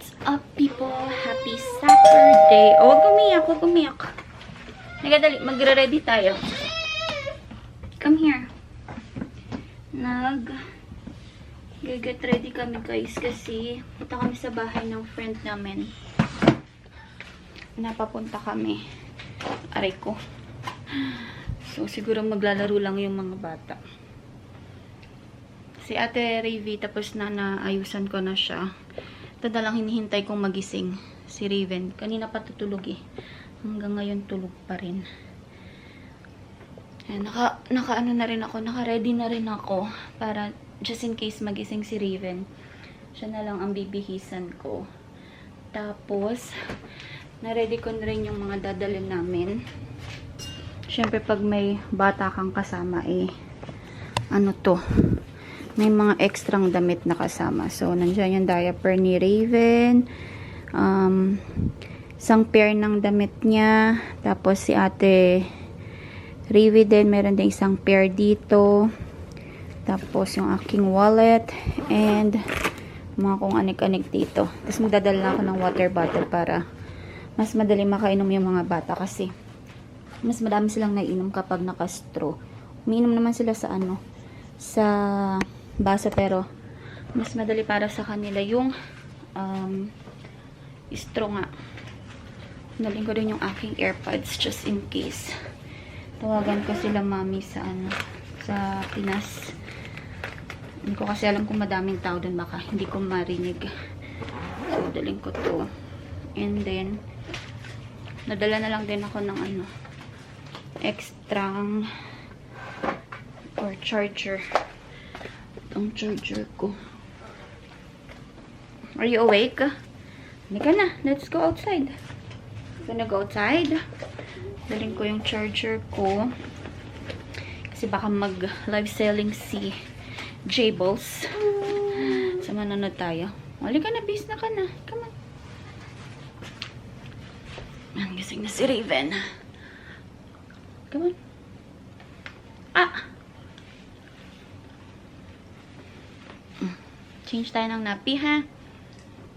What's up, people? Happy Saturday. Oh, huwag umiyak, huwag umiyak. Nagadali, magre-ready tayo. Come here. Get ready kami, guys, kasi punta kami sa bahay ng friend namin. Napapunta kami. Aray ko. So, siguro maglalaro lang yung mga bata. Si Ate Ravi, tapos na naayusan ko na siya. Ito na lang hinihintay kong magising. Si Raven. Kanina pa tutulog eh. Hanggang ngayon tulog pa rin. Ayan, naka-ano na rin ako. Naka-ready na rin ako. Para just in case magising si Raven. Siya na lang ang bibihisan ko. Tapos, na-ready ko na rin yung mga dadalhin namin. Siyempre, pag may bata kang kasama eh, ano to, may mga extrang damit na kasama. So, nandiyan yung diaper ni Raven. Isang pair ng damit niya. Tapos, si Ate Ravi din, meron din isang pair dito. Tapos, yung aking wallet. And, mga kung anik-anik dito. Tapos, magdadala na ako ng water bottle para mas madali makainom yung mga bata. Kasi, mas madami silang naiinom kapag naka-straw. Umiinom naman sila sa ano, sa baso, pero mas madali para sa kanila yung straw nga. Naling ko din yung aking AirPods just in case. Tawagan ko sila mami sa ano, sa Pinas. Hindi ko kasi alam kung madaming tao doon, baka hindi ko marinig. So, daling ko to. And then, nadala na lang din ako ng ano, extrang or charger. Ang charger ko. Are you awake? Halika na. Let's go outside. Gonna go outside. Daling ko yung charger ko. Kasi baka mag-live selling si Jables. So, manonood tayo. Halika na. Bis na ka na. Come on. Ang gising na si Raven. Come on. Ah! Change tayo ng nappy, ha?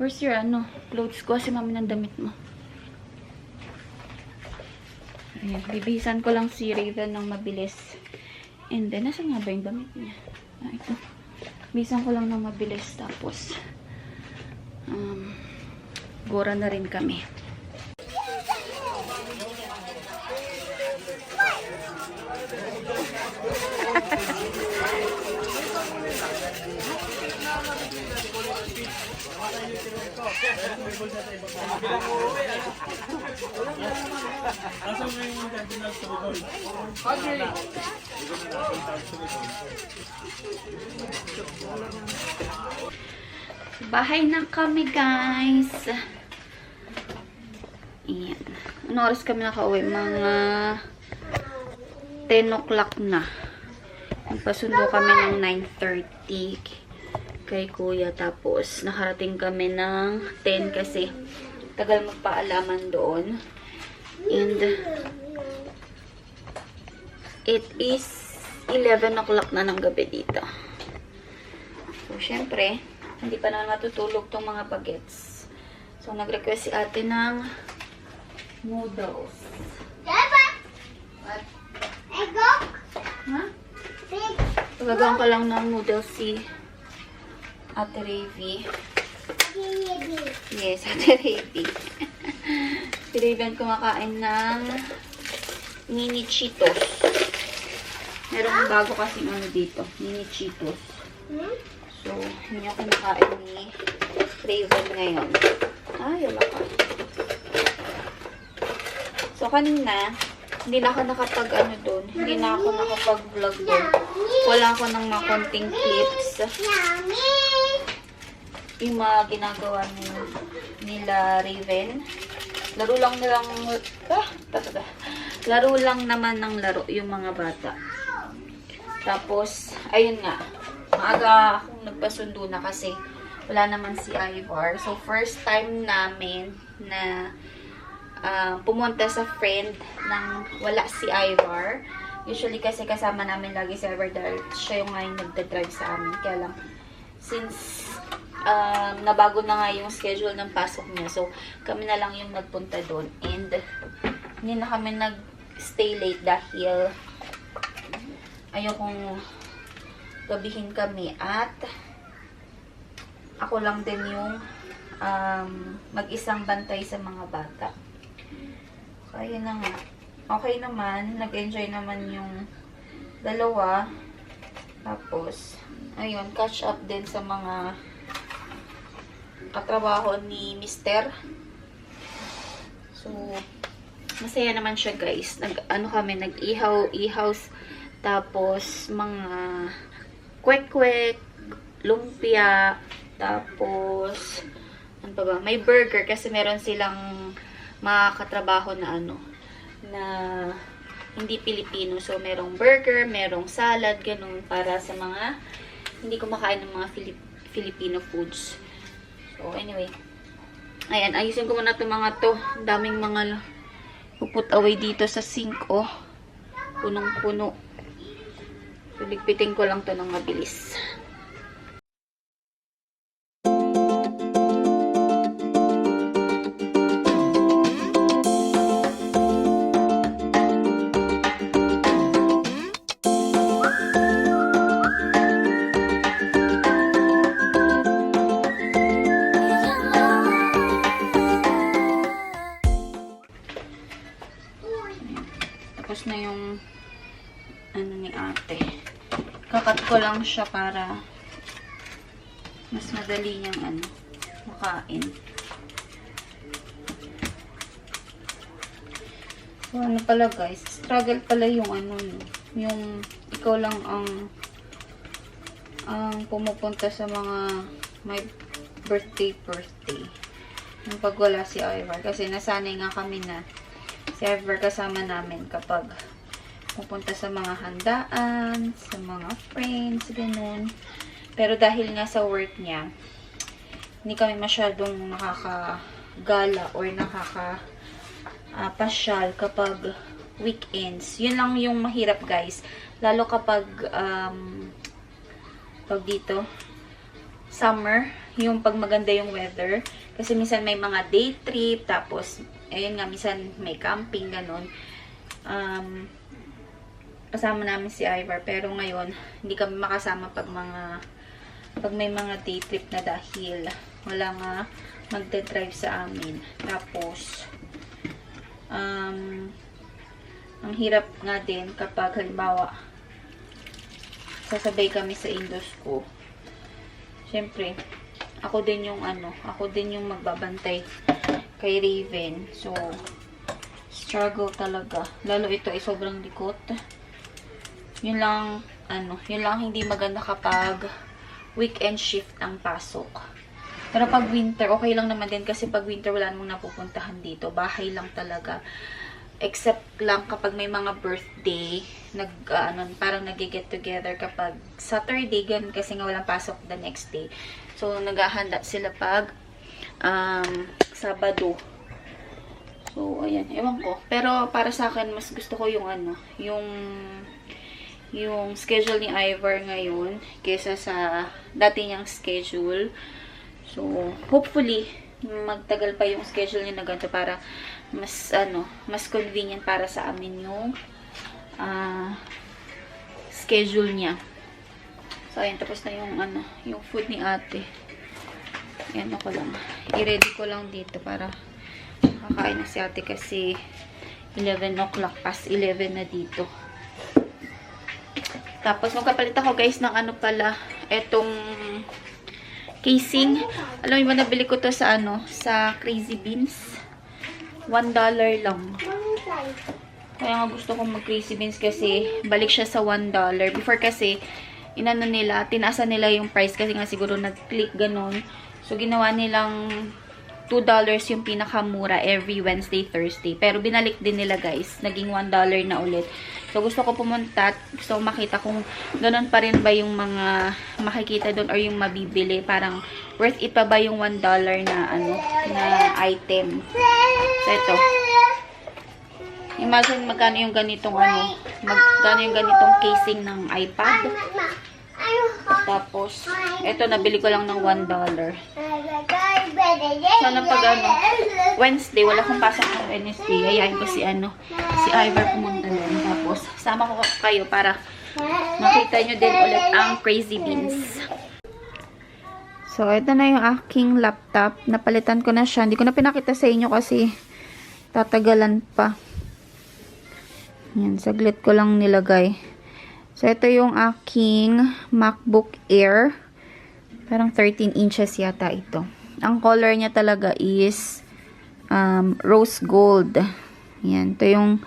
Where's your, ano, clothes ko? Kasi mami ng damit mo. Ayan, bibihisan ko lang si Raven ng mabilis. And then, nasa nga ba yung damit niya? Ah, ito. Bihisan ko lang ng mabilis. Tapos, gora na rin kami. Bahay na kami, guys. Ayan. Ano oras kami nakauwi? Mga 10 o'clock na. Nagpasundo kami ng 9:30 kay kuya. Tapos, nakarating kami ng 10 kasi tagal magpaalaman doon. And, it is 11 o'clock na ng gabi dito. So, syempre, hindi pa na natutulog tong mga bagets. So, nag-request si ate ng noodles. What? Huh? Gagawin ko lang ng noodles si Ate Ravi. Yes, Ate Ravi. Si Raven kumakain ng mini Cheetos. Meron bago kasing ano dito. Mini Cheetos. So, hindi ako kumakain ni Raven ngayon. Ay, wala ka. So, kanina, hindi na ako nakapag-ano doon. Hindi na ako nakapag-vlog doon. Wala ako ng mga konting clips. Yung mga ginagawa nila Raven. Laro lang nilang... Laro lang naman ng laro yung mga bata. Tapos, ayun nga. Maaga akong nagpasundo na kasi wala naman si Ivar. So, first time namin na pumunta sa friend nang wala si Ivar. Usually kasi kasama namin lagi si Ivar dahil siya yung ngayon nagdadrive sa amin. Kaya lang, since nabago na nga yung schedule ng pasok niya. So, kami na lang yung nagpunta doon. And, hindi na kami nag-stay late dahil ayokong gabihin kami. At, ako lang din yung mag-isang bantay sa mga bata. So, ayun na nga. Okay naman. Nag-enjoy naman yung dalawa. Tapos, ayun, catch up din sa mga katrabaho ni Mister. So, masaya naman siya, guys. Nag-ihaw-ihaws. Tapos, mga kwek-kwek, lumpia, tapos, ano pa ba? May burger kasi meron silang mga katrabaho na na hindi Pilipino. So, merong burger, merong salad, ganun, para sa mga hindi kumakain ng mga Filipino foods. So, anyway. Ayan, ayusin ko muna itong mga to. Ang daming mga put away dito sa sink, oh. Punong-puno. So, ligpitin ko lang to ng mabilis. Tapos na yung ni ate. Kakat ko lang siya para mas madali niyang makain. So, pala guys, struggle pala yung yung ikaw lang ang pumupunta sa mga may birthday. Yung pag wala si Ivar. Kasi nasanay nga kami na si Ivar kasama namin kapag pupunta sa mga handaan, sa mga friends, ganun. Pero dahil nga sa work niya, hindi kami masyadong nakakagala or pasyal kapag weekends. Yun lang yung mahirap, guys. Lalo kapag dito, summer, yung pag maganda yung weather. Kasi minsan may mga day trip, tapos, ayun nga, minsan may camping, ganun. Kasama namin si Ivar. Pero ngayon, hindi kami makasama pag may mga day trip na dahil wala nga magde-drive sa amin. Tapos, ang hirap nga din kapag halimbawa sasabay kami sa Indosco. Siyempre, ako din yung magbabantay kay Raven. So, struggle talaga. Lalo ito ay sobrang likot. Yun lang hindi maganda kapag weekend shift ang pasok. Pero pag winter, okay lang naman din kasi pag winter wala namang napupuntahan dito. Bahay lang talaga. Except lang kapag may mga birthday, parang nag-get together kapag Saturday, ganun kasi nga walang pasok the next day. So, naghahanda sila pag Sabado. So, ayan. Ewan ko. Pero, para sa akin, mas gusto ko yung yung schedule ni Ivar ngayon kesa sa dati niyang schedule. So, hopefully, magtagal pa yung schedule niya na ganito para mas convenient para sa amin yung schedule niya. So, ayan, tapos na yung food ni ate. Ayan, ako lang. I-ready ko lang dito para kakain na si ate kasi 11 o'clock, past 11 na dito. Tapos, magkapalit ako guys ng etong casing. Alam mo ba, nabili ko to sa Crazy Beans. $1 lang. Kaya nga gusto kong mag-Crazy Beans kasi balik siya sa $1. Before kasi, tinaasan nila yung price kasi nga siguro nag-click ganun. So, ginawa nilang $2 yung pinakamura every Wednesday, Thursday. Pero binalik din nila guys. Naging $1 na ulit. So, gusto ko pumunta at gusto ko makita kung ganun pa rin ba yung mga makikita doon or yung mabibili. Parang worth it pa ba yung $1 na item. So, ito. Imagine magkano yung ganitong casing ng iPad. Tapos, ito nabili ko lang ng $1. Sana pag Wednesday, wala akong pasok ng Wednesday. Ayayin ko si Ivar pumunta doon. Tapos, sama ko kayo para makita nyo din ulit ang Crazy Beans. So, ito na yung aking laptop. Napalitan ko na siya. Hindi ko na pinakita sa inyo kasi tatagalan pa. Yan, saglit ko lang nilagay. So, ito yung aking MacBook Air. Parang 13 inches yata ito. Ang color niya talaga is rose gold. Yan, ito yung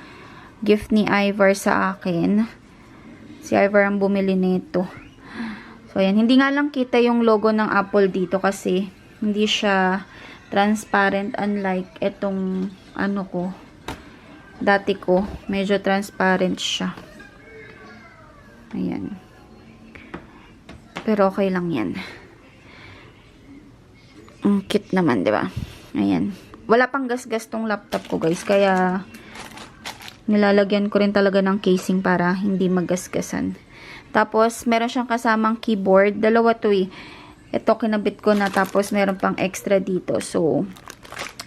gift ni Ivar sa akin. Si Ivar ang bumili nito. So, ayan. Hindi nga lang kita yung logo ng Apple dito kasi hindi siya transparent unlike itong dati ko. Medyo transparent siya. Ayan. Pero okay lang yan. Ang cute naman, di ba? Ayan. Wala pang gas-gas tong laptop ko, guys. Kaya, nilalagyan ko rin talaga ng casing para hindi magasgasan. Tapos, meron siyang kasamang keyboard. Dalawa to eh. Ito, kinabit ko na. Tapos, meron pang extra dito. So,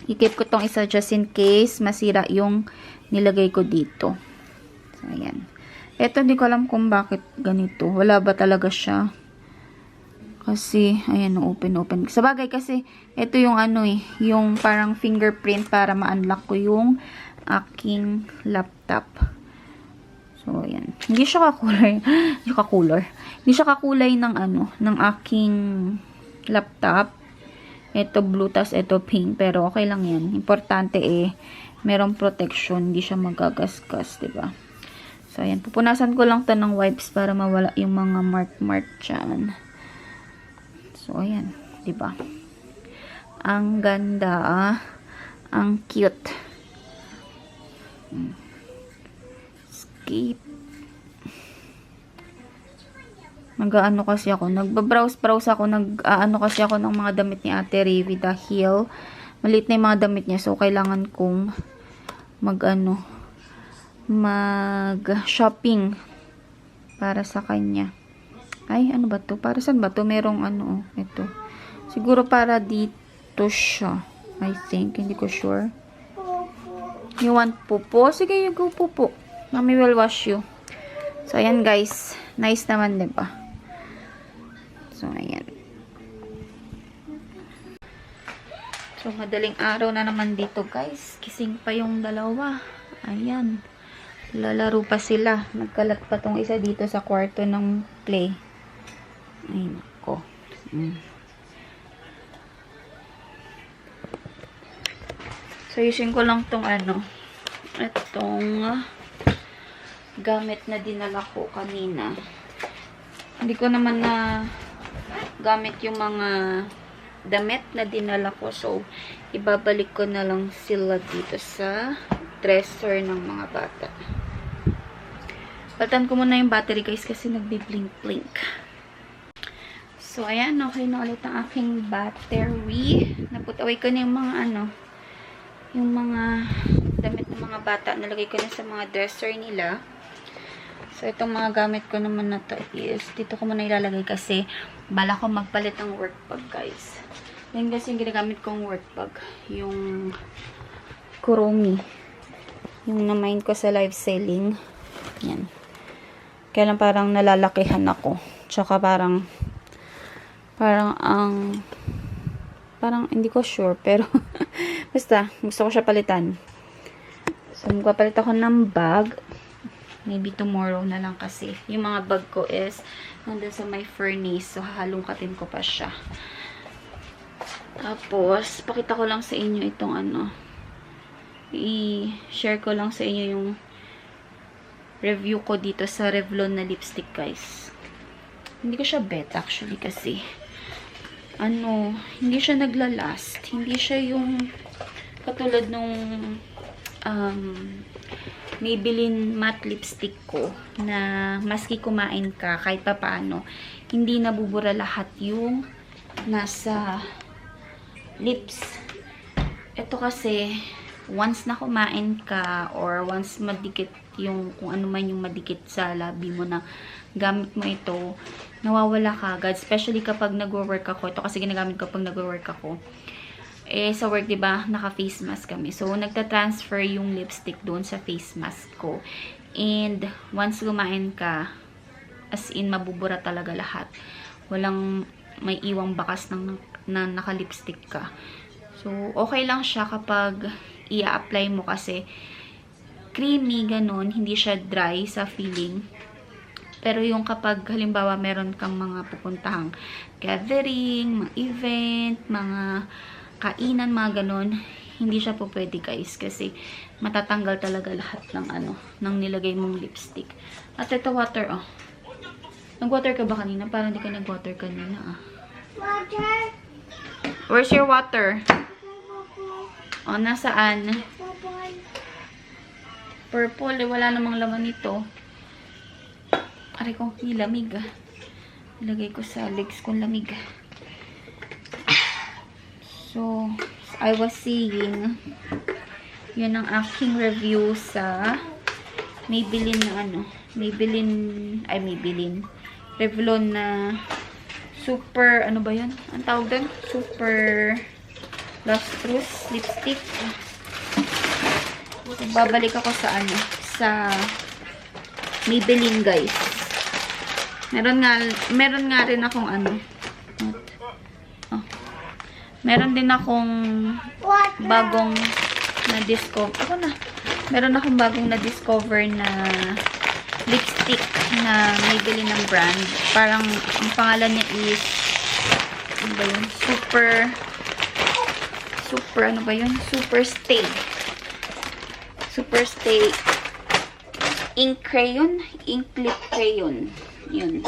i-keep ko tong isa just in case masira yung nilagay ko dito. So, ayan. Ito, hindi ko alam kung bakit ganito. Wala ba talaga siya? Kasi, ayan, open. Sabagay kasi, ito yung yung parang fingerprint para ma-unlock ko yung aking laptop. So, ayan. Hindi siya kakulay. Hindi siya kakulay ng ng aking laptop. Ito blue, tas ito pink. Pero okay lang yan. Importante merong protection. Hindi siya magagasgas, diba? So, ayan. Pupunasan ko lang to ng wipes para mawala yung mga mark dyan. So, ayan. Diba? Ang ganda. Ang cute. Nag-aano kasi ako, nagbabrowse ako, kasi ako ng mga damit ni Ate Rivi dahil maliit na yung mga damit niya, so kailangan kong mag-shopping para sa kanya. Ay, ano ba to? Para saan ba to? Merong ito. Siguro para dito siya. I think, hindi ko sure. You want pupo? Sige, you go pupo. Mommy will wash you. So, ayan guys. Nice naman, diba? So, ayan. So, madaling araw na naman dito, guys. Kising pa yung dalawa. Ayan. Lalaro pa sila. Nagkalat pa tong isa dito sa kwarto ng play. Ay, nako. So, using ko lang tong itong gamit na dinala ko kanina. Hindi ko naman na gamit yung mga damit na dinala ko. So, ibabalik ko na lang sila dito sa dresser ng mga bata. Palitan ko muna yung battery guys kasi nagbi-blink-blink. So, ayan. Okay na ulit ang aking battery. Naput away ko na yung mga yung mga damit ng mga bata. Nalagay ko na sa mga dresser nila. So, itong mga gamit ko naman na to is, dito ko muna ilalagay kasi bala ko magpalit ng work bag, guys. Yan kasi yung ginagamit kong work bag. Yung Kuromi. Yung na-mine ko sa live selling. Yan. Kaya lang parang nalalakihan ako. Tsaka parang hindi ko sure, pero basta, gusto ko siya palitan. So, magpapalit ako ng bag. Maybe tomorrow na lang kasi. Yung mga bag ko is nandun sa my furnace. So, hahalungkatin ko pa siya. Tapos, pakita ko lang sa inyo itong i-share ko lang sa inyo yung review ko dito sa Revlon na lipstick, guys. Hindi ko siya bet actually kasi hindi siya naglalast. Hindi siya yung katulad nung Maybelline matte lipstick ko na maski kumain ka kahit pa paano, hindi nabubura lahat yung nasa lips. Ito kasi once na kumain ka or once madikit yung kung ano man yung madikit sa labi mo na gamit mo ito, nawawala kagad. Especially kapag nagwo-work ako. Ito kasi ginagamit ko pag nagwo-work ako. Eh, sa work, diba, naka-face mask kami. So, nagta-transfer yung lipstick doon sa face mask ko. And, once kumain ka, as in, mabubura talaga lahat. Walang may iwang bakas na naka-lipstick ka. So, okay lang siya kapag i-apply mo kasi creamy, ganun. Hindi siya dry sa feeling. Pero yung kapag halimbawa meron kang mga pupuntahang gathering, mga event, mga kainan, mga ganun, hindi siya po pwede guys kasi matatanggal talaga lahat ng ng nilagay mong lipstick. At ito water oh. Nag-water ka ba kanina? Parang hindi ka nag-water kanina ah. Water. Where's your water? O, nasaan? Purple. Wala namang laman nito. Aray ko, lamig ah. Ilagay ko sa legs kong lamig. So, I was seeing yun ang aking review sa Maybelline na Maybelline Revlon na super, ano ba yan? Ang tawag doon? Super lustrous lipstick. So, babalik ako sa sa Maybelline guys. Meron nga rin akong meron din akong bagong na-discover. Meron akong bagong na-discover na lipstick na Maybelline ng brand. Parang, ang pangalan niya is, ano ba yun? Super Stay Ink Crayon. Ink Lip Crayon. Yun.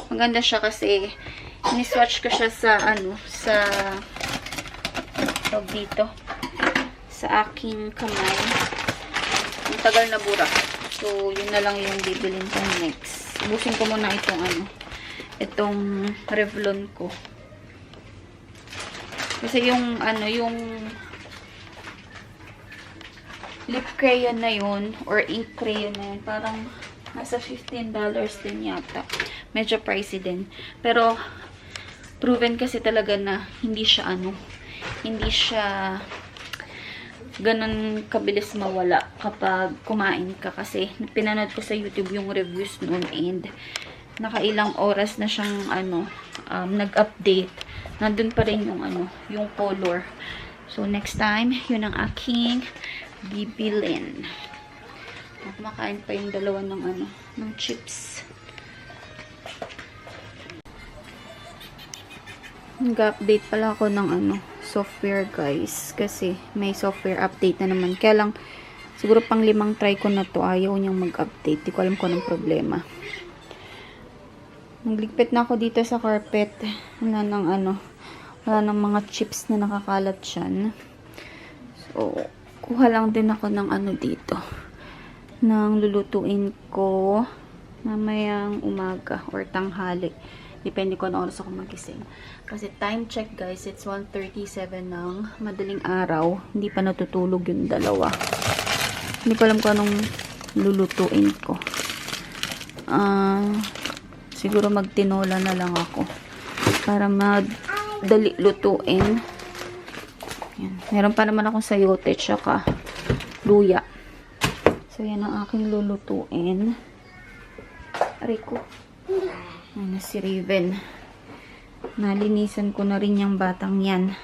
Maganda siya kasi ni-swatch ko siya sa dito sa aking kamay. Ang tagal na bura. So, yun na lang yung bibilin ko next. Ubusin ko muna itong Revlon ko. Kasi yung yung lip crayon na yun or ink crayon na yun, parang nasa $15 din yata. Medyo pricey din. Pero, proven kasi talaga na hindi siya ganun kabilis mawala kapag kumain ka. Kasi, pinanood ko sa YouTube yung reviews noon and nakailang oras na siyang nag-update. Nandun pa rin yung color. So, next time, yun ang aking bibilin. Kumakain pa yung dalawa ng chips. Nag-update pala ako ng software guys. Kasi may software update na naman. Kaya lang, siguro pang 5 try ko na to. Ayaw niyang mag-update. Di ko alam kung anong problema. Nagligpit na ako dito sa carpet. Wala ng mga chips na nakakalat dyan. So, kuha lang din ako ng dito. Nang lulutuin ko mamayang umaga or tanghali. Depende ko na oras ako magising. Kasi time check guys, it's 1:37 ng madaling araw. Hindi pa natutulog yung dalawa. Hindi ko alam kung anong lulutuin ko. Siguro magtinola na lang ako. Para madali lutuin. Yan. Meron pa naman akong sayote tsaka luya. So yan ang aking lulutuin. Aray ko. Ano si Raven. Nalinisan ko na rin yung batang yan.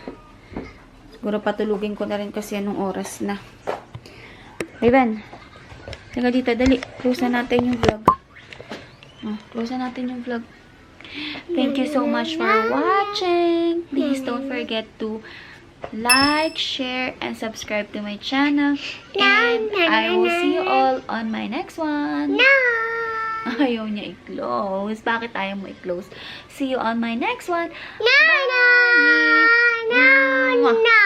Siguro patulugin ko na rin kasi anong oras na. Raven. Taga dito, dali. Close na natin yung vlog. Close na natin yung vlog. Thank you so much for watching. Please don't forget to like, share, and subscribe to my channel. And I will see you all on my next one. Ayaw niya i-close. Bakit ayaw mo i-close? See you on my next one. Bye! No!